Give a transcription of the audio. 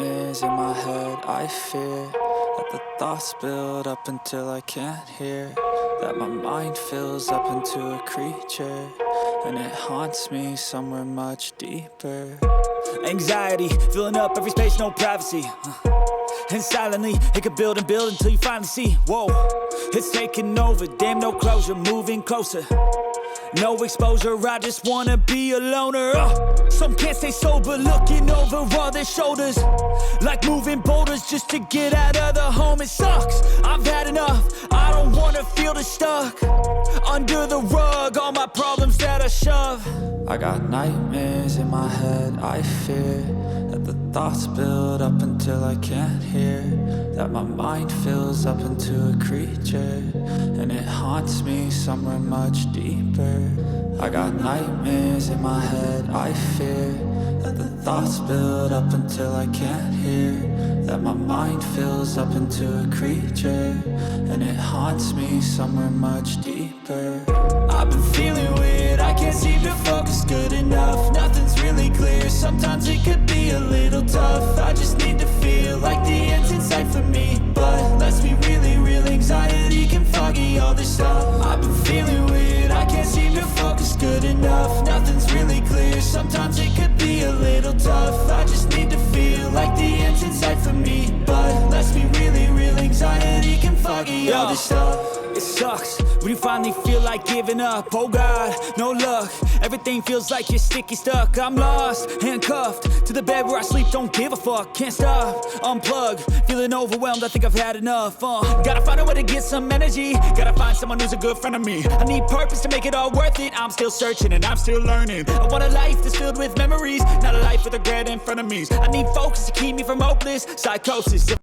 nightmares in my head. I fear that the thoughts build up until I can't hear, that my mind fills up into a creature, and it haunts me somewhere much deeper. Anxiety, filling up every space, no privacy. And silently, it could build and build until you finally see, whoa, it's taking over, damn no closure, moving closer. No exposure, I just wanna be a loner. Some can't stay sober, looking over all their shoulders, like moving boulders just to get out of the home. It sucks, I've had enough, I don't wanna feel the stuck under the rug, all my problems that I shove. I got nightmares in my head. I fear that the thoughts build up until I can't hear, that my mind fills up into a creature, and it haunts me somewhere much deeper. I got nightmares in my head. I fear that the thoughts build up until I can't hear, that my mind fills up into a creature, and it haunts me somewhere much deeper. I've been feeling weird, I can't seem to focus good enough. Nothing's really clear, sometimes it could be a little tough. I just need to feel like the end's in sight for me, but let's be really real, anxiety can foggy all this stuff. I've been feeling weird, I can't seem to focus good enough. Nothing's really clear, sometimes it could be a little tough. I just need to feel like the end's in sight for me, but let's be really real, anxiety can foggy all this stuff. It sucks when you finally feel like giving up. Oh God, no luck, everything feels like you're sticky stuck. I'm lost, handcuffed to the bed where I sleep, don't give a fuck. Can't stop, unplug, feeling overwhelmed, I think I've had enough. Gotta find a way to get some energy, gotta find someone who's a good friend of me. I need purpose to make it all worth it, I'm still searching and I'm still learning. I want a life that's filled with memories, not a life with regret and frenemies. I need focus to keep me from hopeless psychosis.